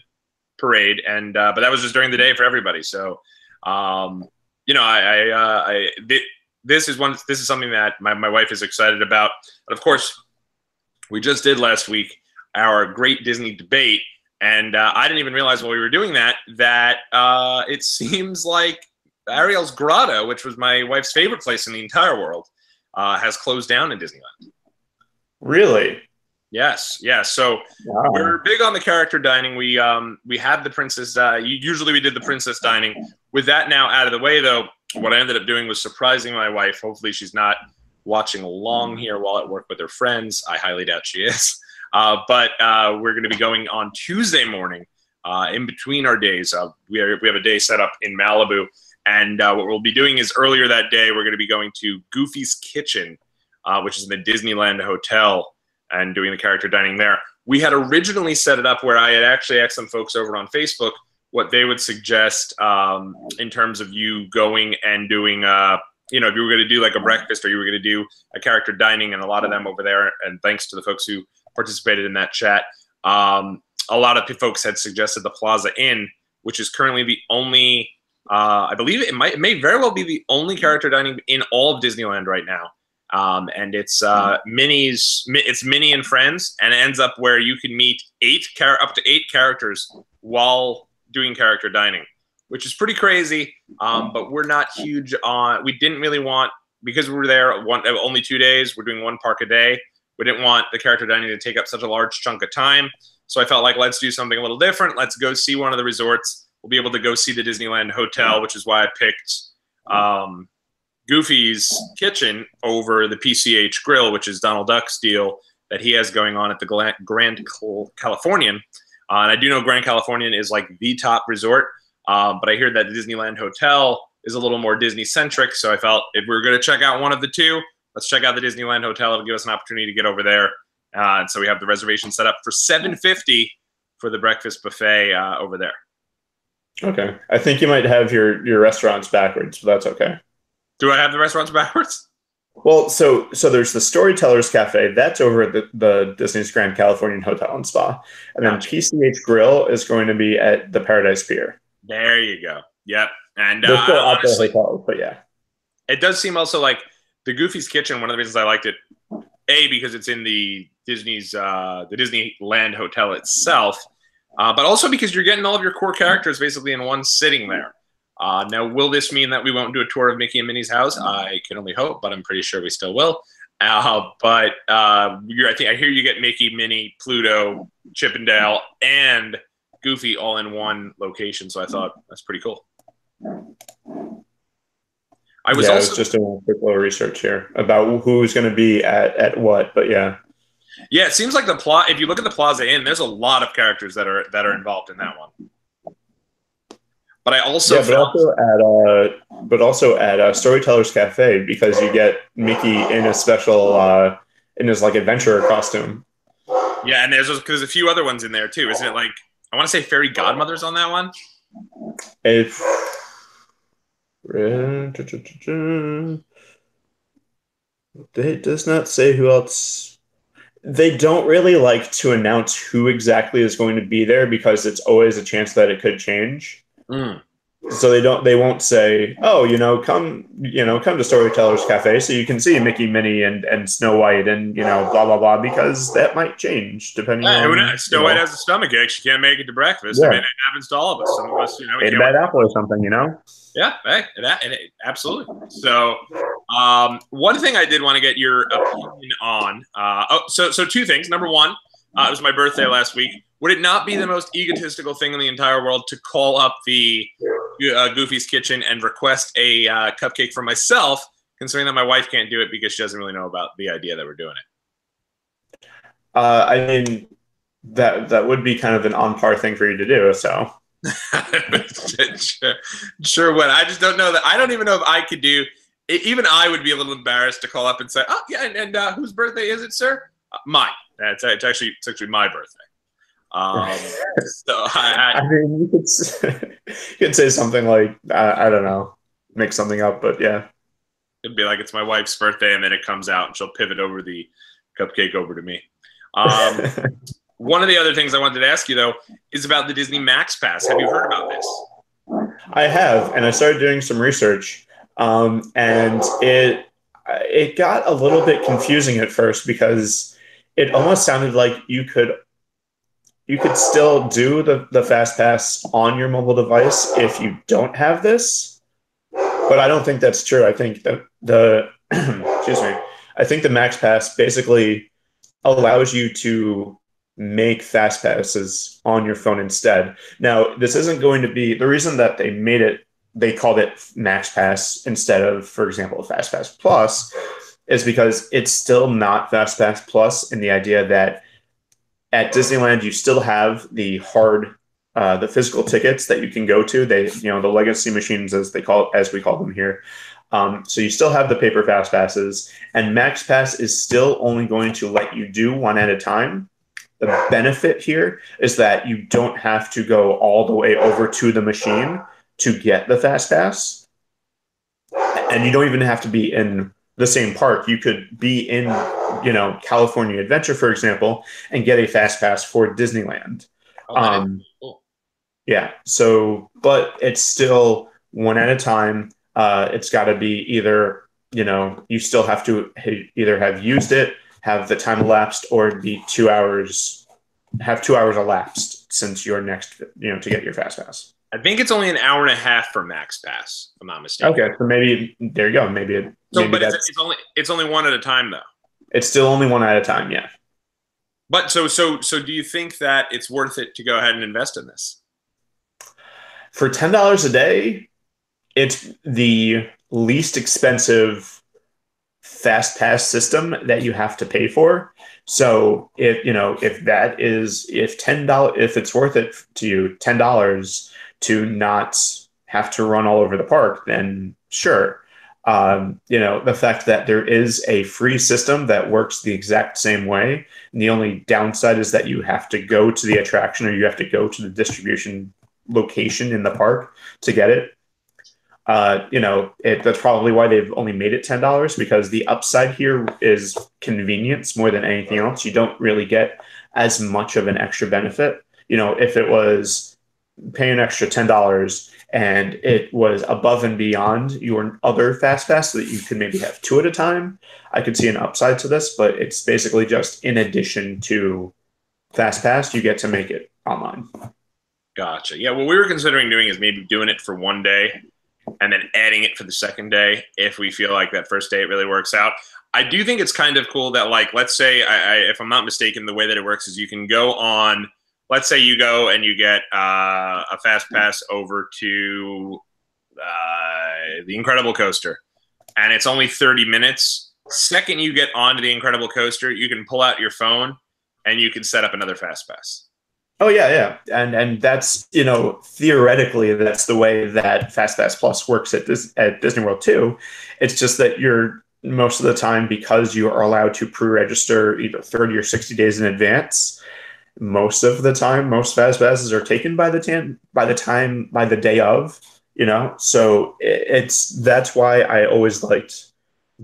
parade, and but that was just during the day for everybody. So, you know, this is something that my wife is excited about. But of course, we just did last week our Great Disney Debate. And I didn't even realize while we were doing that it seems like Ariel's Grotto, which was my wife's favorite place in the entire world, has closed down in Disneyland. Really? Yes. Yeah. So we're big on the character dining. We had the princess. Usually we did the princess dining. With that now out of the way, though, what I ended up doing was surprising my wife. Hopefully she's not watching along here while at work with her friends. I highly doubt she is. But we're going to be going on Tuesday morning in between our days. We have a day set up in Malibu. And what we'll be doing is earlier that day, we're going to be going to Goofy's Kitchen, which is in the Disneyland Hotel, and doing the character dining there. We had originally set it up where I had actually asked some folks over on Facebook what they would suggest in terms of you going and doing, you know, if you were going to do like a breakfast or you were going to do a character dining, and a lot of them over there, and thanks to the folks who participated in that chat. A lot of folks had suggested the Plaza Inn, which is currently the only, I believe it may very well be the only character dining in all of Disneyland right now. And it's it's Minnie and Friends, and it ends up where you can meet up to eight characters while doing character dining, which is pretty crazy. But we're not huge on, we didn't really want, because we were there only 2 days, we're doing one park a day. We didn't want the character dining to take up such a large chunk of time. So I felt like, let's do something a little different. Let's go see one of the resorts. We'll be able to go see the Disneyland Hotel, which is why I picked Goofy's Kitchen over the PCH Grill, which is Donald Duck's deal that he has going on at the Grand Californian. And I do know Grand Californian is like the top resort, but I hear that the Disneyland Hotel is a little more Disney-centric. So I felt if we were going to check out one of the two, let's check out the Disneyland Hotel. It'll give us an opportunity to get over there. And so we have the reservation set up for $7.50 for the breakfast buffet over there. Okay. I think you might have your restaurants backwards, but that's okay. Do I have the restaurants backwards? Well, so there's the Storytellers Cafe. That's over at the Disney's Grand Californian Hotel and Spa. And then PCH Grill is going to be at the Paradise Pier. There you go. Yep. And they're still at the honestly, hotel, but yeah. It does seem also like the Goofy's Kitchen, one of the reasons I liked it, A, because it's in the Disneyland Hotel itself, but also because you're getting all of your core characters basically in one sitting there. Now, will this mean that we won't do a tour of Mickey and Minnie's house? I can only hope, but I'm pretty sure we still will. But I hear you get Mickey, Minnie, Pluto, Chip and Dale, and Goofy all in one location. So I thought that's pretty cool. I was just doing a quick little research here about who's going to be at what, but yeah. Yeah, it seems like the plot. If you look at the Plaza Inn, there's a lot of characters that are involved in that one. But I also but also at Storytellers Cafe, because you get Mickey in a special in his like adventurer costume. Yeah, and there's a few other ones in there too, isn't it? Like I want to say Fairy Godmother's on that one. It does not say who else. They don't really like to announce who exactly is going to be there because it's always a chance that it could change. So they won't say, oh, come to Storytellers Cafe so you can see Mickey, Minnie, and Snow White and, blah, blah, blah, because that might change depending on. Snow White has a stomachache. She can't make it to breakfast. Yeah. I mean, it happens to all of us. Some of us, ate a bad apple or something, Yeah, absolutely. So, one thing I did want to get your opinion on. So two things. Number one, it was my birthday last week. Would it not be the most egotistical thing in the entire world to call up the Goofy's Kitchen and request a cupcake for myself, considering that my wife can't do it because she doesn't really know about the idea that we're doing it? I mean, that would be kind of an on-par thing for you to do, so. Sure would. I just don't know that. I don't even know if I could do even I would be a little embarrassed to call up and say, "Oh, yeah, and whose birthday is it, sir?" Mine. It's actually my birthday. Um, so I mean, you could say something like, I don't know, make something up, but yeah. it'd be like it's my wife's birthday, and then it comes out, and she'll pivot over the cupcake over to me. Um, One of the other things I wanted to ask you though is about the Disney Max Pass. Have you heard about this? I have, and I started doing some research, and it got a little bit confusing at first because it almost sounded like you could still do the fast pass on your mobile device if you don't have this, but I don't think that's true. I think that the excuse me, I think the Max Pass basically allows you to make fast passes on your phone instead. Now, this isn't going to be the reason that they called it Max Pass instead of, for example, Fast Pass Plus, is because it's still not Fast Pass Plus in the idea that at Disneyland you still have the physical tickets that you can go to. The legacy machines, as we call them here. So you still have the paper fast passes, and Max Pass is still only going to let you do one at a time. The benefit here is that you don't have to go all the way over to the machine to get the fast pass, and you don't even have to be in the same park. You could be in, California Adventure, for example, and get a fast pass for Disneyland. Okay, cool. Yeah. So, but it's still one at a time. It's got to be either, you still have to either have used it, have the time elapsed, or have 2 hours elapsed since your next, to get your fast pass. I think it's only an hour and a half for Max Pass, if I'm not mistaken. Okay. So maybe there you go. Maybe But it's only one at a time though. it's still only one at a time. Yeah. But so do you think that it's worth it to go ahead and invest in this? For $10 a day, it's the least expensive fast pass system that you have to pay for. So if it's worth it to you, $10 to not have to run all over the park, then sure. The fact that there is a free system that works the exact same way, and the only downside is that you have to go to the attraction, or you have to go to the distribution location in the park to get it. That's probably why they've only made it $10, because the upside here is convenience more than anything else. You don't really get as much of an extra benefit. If it was pay an extra $10 and it was above and beyond your other fast pass, so that you could maybe have two at a time, I could see an upside to this. But it's basically just in addition to fast pass, you get to make it online. Gotcha. Yeah, what we were considering doing is maybe doing it for one day and then adding it for the second day if we feel like that first day it really works out. I do think it's kind of cool that, like, let's say, if I'm not mistaken, the way that it works is you can go on, let's say you go and you get a fast pass over to the Incredible Coaster, and it's only 30 minutes. Second you get onto the Incredible Coaster, you can pull out your phone and you can set up another fast pass. Oh yeah. And that's, theoretically that's the way that Fast Pass Plus works at Disney World too. It's just that you're most of the time, because you are allowed to pre-register either 30 or 60 days in advance. Most of the time, most fast passes are taken by the day of, So that's why I always liked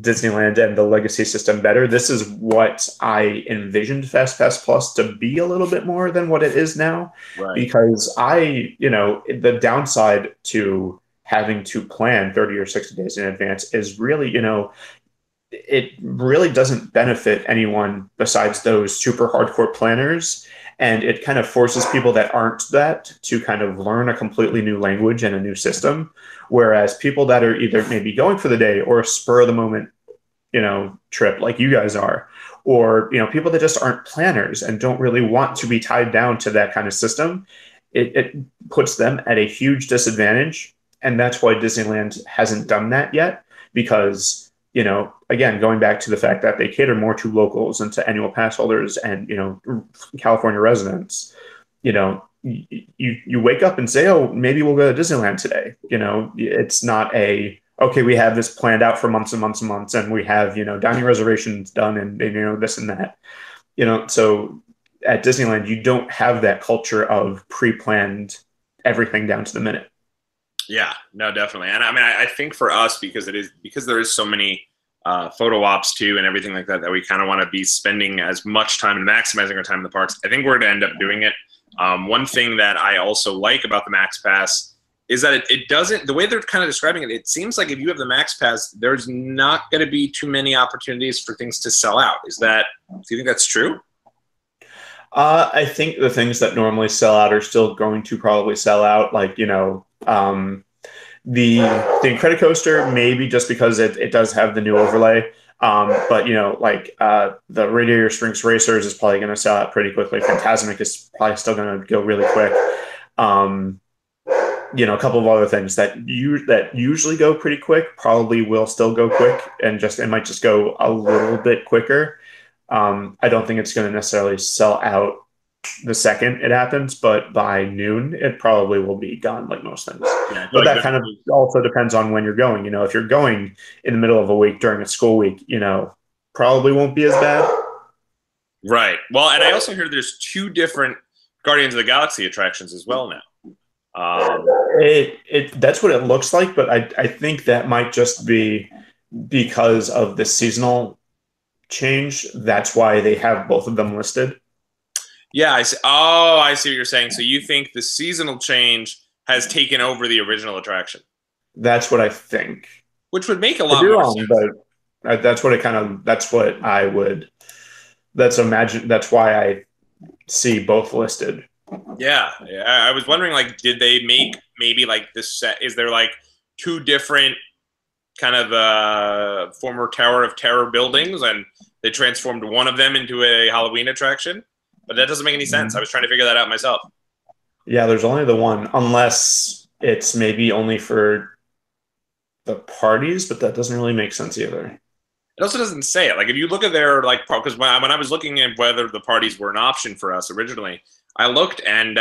Disneyland and the legacy system better. This is what I envisioned Fast Pass Plus to be a little bit more than what it is now. Right. Because the downside to having to plan 30 or 60 days in advance is really, it really doesn't benefit anyone besides those super hardcore planners. And it kind of forces people that aren't that to kind of learn a completely new language and a new system. Whereas people that are either maybe going for the day or a spur of the moment, trip like you guys are, or, people that just aren't planners and don't really want to be tied down to that kind of system, it puts them at a huge disadvantage. And that's why Disneyland hasn't done that yet, because again, going back to the fact that they cater more to locals and to annual pass holders and, California residents, you wake up and say, oh, maybe we'll go to Disneyland today. It's not okay, we have this planned out for months and months and months, and we have, dining reservations done and this and that. So at Disneyland, you don't have that culture of pre-planned everything down to the minute. Yeah, no, definitely. And I mean, I think for us, because there is so many photo ops too and everything like that, that we kind of want to be spending as much time and maximizing our time in the parks. I think we're going to end up doing it. One thing that I also like about the Max Pass is that it doesn't, the way they're kind of describing it, it seems like if you have the Max Pass, there's not going to be too many opportunities for things to sell out. Do you think that's true? I think the things that normally sell out are still going to probably sell out. Like, the Incredicoaster, maybe just because it does have the new overlay. But the Radiator Springs Racers is probably going to sell out pretty quickly. Fantasmic is probably still going to go really quick. A couple of other things that usually go pretty quick probably will still go quick, and it might just go a little bit quicker. I don't think it's going to necessarily sell out the second it happens, but by noon, it probably will be gone like most things. Yeah, but that kind of also depends on when you're going. If you're going in the middle of a week during a school week, probably won't be as bad. Right. Well, and I also heard there's two different Guardians of the Galaxy attractions as well now. That's what it looks like, but I think that might just be because of the seasonal change. That's why they have both of them listed. Yeah, I see. Oh, I see what you're saying. So you think the seasonal change has taken over the original attraction? That's what I think. Which would make a lot more sense. But that's what that's what I would. That's why I see both listed. Yeah. I was wondering, like, did they make maybe like this set? Is there like two different kind of former Tower of Terror buildings, and they transformed one of them into a Halloween attraction? But that doesn't make any sense. I was trying to figure that out myself. Yeah, there's only the one, unless it's maybe only for the parties, but that doesn't really make sense either. It also doesn't say it. Like, if you look at their, like, because when I was looking at whether the parties were an option for us originally, I looked, and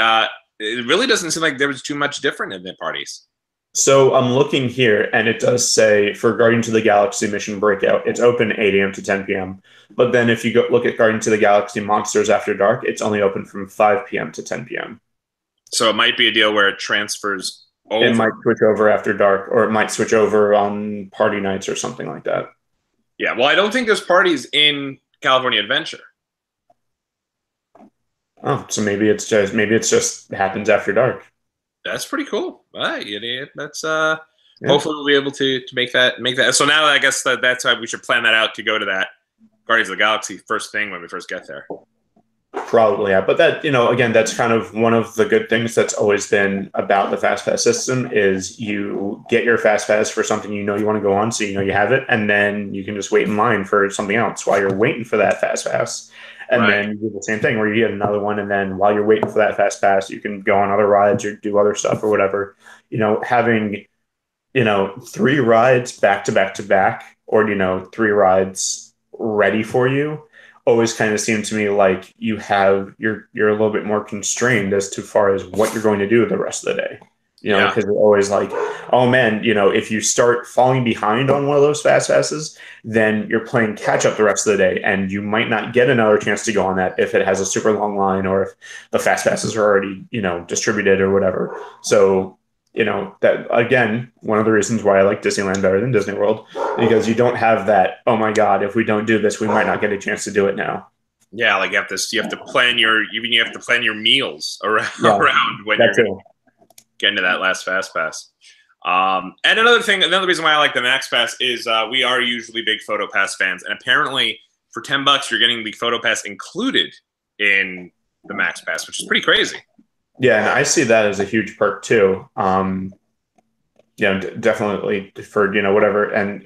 it really doesn't seem like there was too much different in the parties. So I'm looking here, and it does say for Guardians of the Galaxy Mission Breakout, it's open 8 a.m. to 10 p.m. But then if you go look at Guardians of the Galaxy Monsters After Dark, it's only open from 5 p.m. to 10 p.m. So it might be a deal where it transfers over. It might switch over after dark, or it might switch over on party nights or something like that. Yeah, well, I don't think there's parties in California Adventure. Oh, so maybe it's just happens after dark. That's pretty cool. All right, idiot. That's hopefully we'll be able to make that. So now I guess that's why we should plan that out to go to that Guardians of the Galaxy first thing when we first get there. Probably, yeah. But that, again, that's kind of one of the good things that's always been about the Fast Pass system is you get your Fast Pass for something you want to go on, so you have it, and then you can just wait in line for something else while you're waiting for that Fast Pass. And then you do the same thing where you get another one, and then while you're waiting for that Fast Pass, you can go on other rides or do other stuff or whatever. Having 3 rides back to back to back, or 3 rides ready for you, always kind of seemed to me like you're a little bit more constrained as to far as what you're going to do the rest of the day. Because you're always like, oh man, if you start falling behind on one of those Fast Passes, then you're playing catch up the rest of the day, and you might not get another chance to go on that if it has a super long line or if the Fast Passes are already, distributed or whatever. So, that again, one of the reasons why I like Disneyland better than Disney World, because you don't have that, oh my God, if we don't do this, we might not get a chance to do it now. Yeah, like you have to plan your meals around when you're getting to that last Fast Pass. And another reason why I like the Max Pass is we are usually big Photo Pass fans, and apparently for $10 you're getting the Photo Pass included in the Max Pass, which is pretty crazy. Yeah, and I see that as a huge perk too. Definitely for whatever, and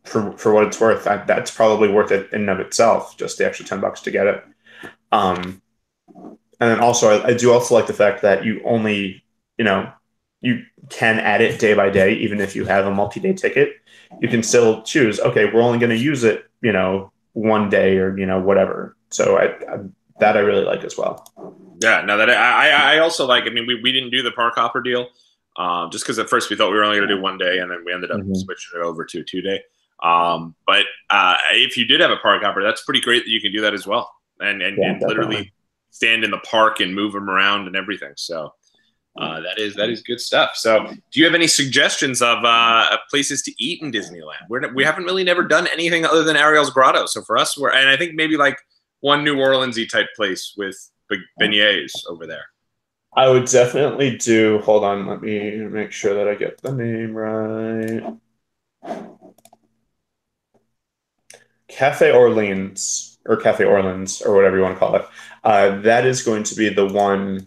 for what it's worth, that's probably worth it in and of itself, just the extra $10 to get it. And then also, I do also like the fact that you only you can add it day by day, even if you have a multi-day ticket. You can still choose, okay, we're only going to use it, one day or, whatever. So I really like as well. Yeah, no, that I also like. I mean, we didn't do the Park Hopper deal, just because at first we thought we were only going to do 1 day, and then we ended up switching it over to a 2 day. But if you did have a park hopper, that's pretty great that you can do that as well, and literally stand in the park and move them around and everything. So that is good stuff. So do you have any suggestions of places to eat in Disneyland? We haven't really never done anything other than Ariel's Grotto. So for us, and I think maybe like one New Orleans-y type place with beignets over there. I would definitely do. Hold on, let me make sure that I get the name right. Cafe Orleans or Cafe Orleans or whatever you want to call it. That is going to be the one.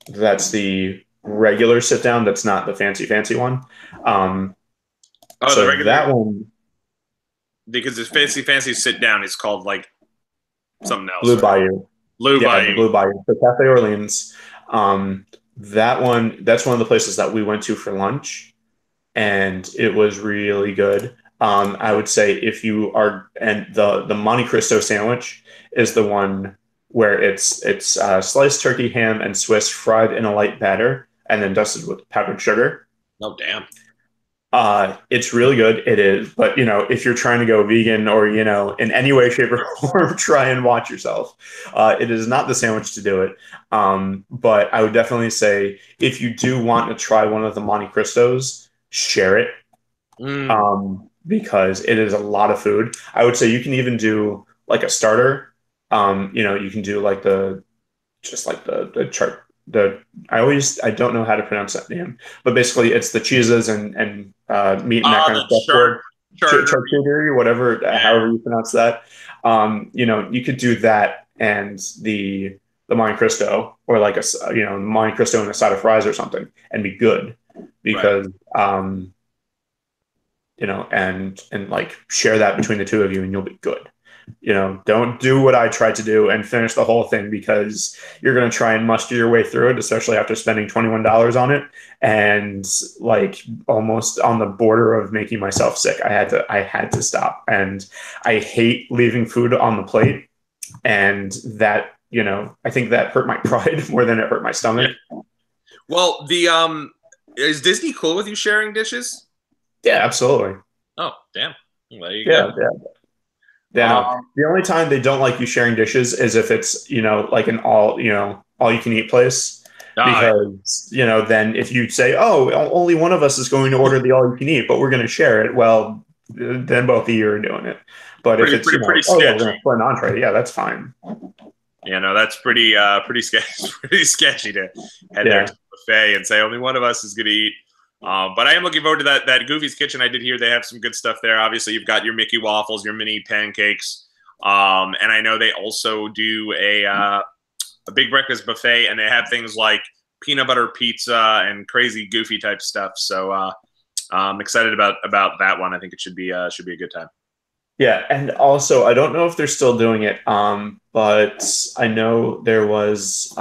That's the regular sit down. That's not the fancy one. So the regular, that one, because it's fancy sit down. It's called like something else. Blue Bayou. Blue Bayou. The Blue Bayou. So Cafe Orleans. That one. That's one of the places that we went to for lunch, and it was really good. I would say if you are, and the Monte Cristo sandwich is the one where it's sliced turkey, ham, and Swiss fried in a light batter and then dusted with powdered sugar. Oh, damn. It's really good. It is. But, if you're trying to go vegan or, in any way, shape, or form, try and watch yourself. It is not the sandwich to do it. But I would definitely say if you do want to try one of the Monte Cristos, share it. Because it is a lot of food. I would say you can even do like a starter. You can do like the chart. I don't know how to pronounce that name, but basically it's the cheeses and meat and that kind of stuff. Charcuterie, whatever, however you pronounce that. You could do that and the Monte Cristo, or like a Monte Cristo and a side of fries or something, and be good because and like share that between the two of you, and you'll be good. Don't do what I tried to do and finish the whole thing, because you're going to try and muster your way through it, especially after spending $21 on it and like almost on the border of making myself sick. I had to stop, and I hate leaving food on the plate, and that, I think that hurt my pride more than it hurt my stomach. Yeah. Well, is Disney cool with you sharing dishes? Yeah, absolutely. Oh, damn. Well, there you go. Yeah. The only time they don't like you sharing dishes is if it's, like an all you can eat place. Because, then if you say, oh, only one of us is going to order the all you can eat, but we're going to share it, well, then both of you are doing it. But if it's pretty sketchy. We're going to split an entree, yeah, that's fine. That's pretty sketchy. Pretty sketchy to head there to the buffet and say only one of us is going to eat. But I am looking forward to that Goofy's Kitchen. I did hear they have some good stuff there. Obviously, you've got your Mickey waffles, your mini pancakes, and I know they also do a big breakfast buffet, and they have things like peanut butter pizza and crazy Goofy type stuff. So I'm excited about that one. I think it should be a good time. Yeah, and also I don't know if they're still doing it, but I know there was.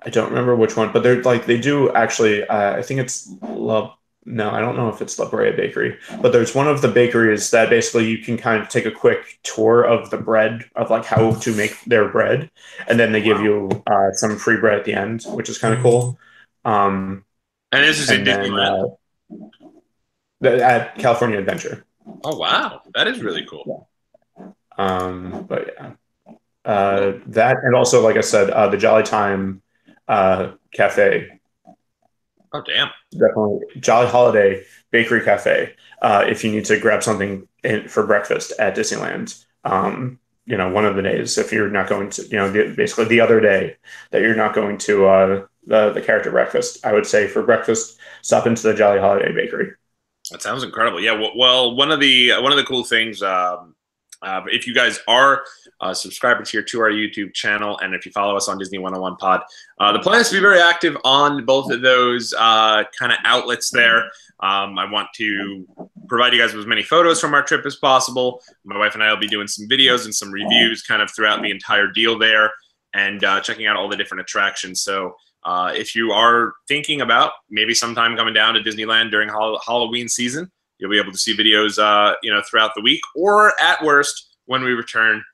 I don't remember which one, but they do actually. I think it's No, I don't know if it's La Brea Bakery, but there's one of the bakeries that basically you can kind of take a quick tour of the bread, of like how to make their bread, and then they give you some free bread at the end, which is kind of cool. And this is in Disneyland? At California Adventure. Oh wow, that is really cool. Yeah. But yeah, that, and also like I said, the Jolly Time Cafe. Oh damn! Definitely Jolly Holiday Bakery Cafe. If you need to grab something for breakfast at Disneyland, one of the days, if you're not going to, basically the other day that you're not going to the character breakfast, I would say for breakfast, stop into the Jolly Holiday Bakery. That sounds incredible. Yeah. Well, one of the cool things, if you guys are subscribers here to our YouTube channel, and if you follow us on Disney 101 Pod, the plan is to be very active on both of those kind of outlets there. I want to provide you guys with as many photos from our trip as possible. My wife and I will be doing some videos and some reviews kind of throughout the entire deal there, and checking out all the different attractions. So if you are thinking about maybe sometime coming down to Disneyland during Halloween season, you'll be able to see videos, throughout the week, or at worst, when we return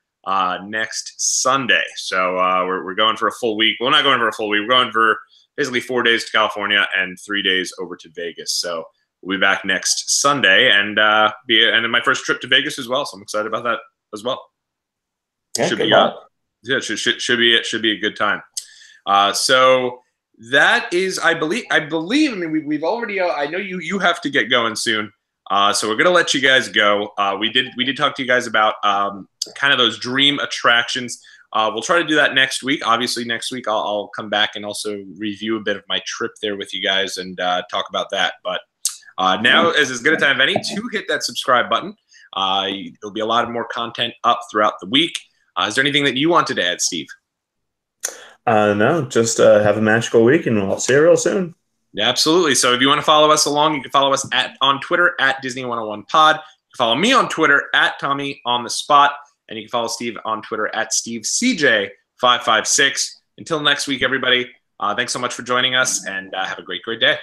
next Sunday. So we're going for a full week. Well, we're not going for a full week. We're going for basically 4 days to California and 3 days over to Vegas. So we'll be back next Sunday and and my first trip to Vegas as well. So I'm excited about that as well. Yeah, should good be luck. yeah, should be a good time. So that is, I believe. I mean, we've already. I know you have to get going soon. So we're gonna let you guys go. We did talk to you guys about kind of those dream attractions. We'll try to do that next week. Obviously, next week I'll come back and also review a bit of my trip there with you guys and talk about that. But now is as good a time as any to hit that subscribe button. There'll be a lot of more content up throughout the week. Is there anything that you wanted to add, Steve? No, just have a magical week, and I'll see you real soon. Yeah, absolutely. So if you want to follow us along, you can follow us on Twitter at Disney101pod. You can follow me on Twitter at Tommy on the Spot, and you can follow Steve on Twitter at SteveCJ556. Until next week, everybody. Thanks so much for joining us, and have a great day.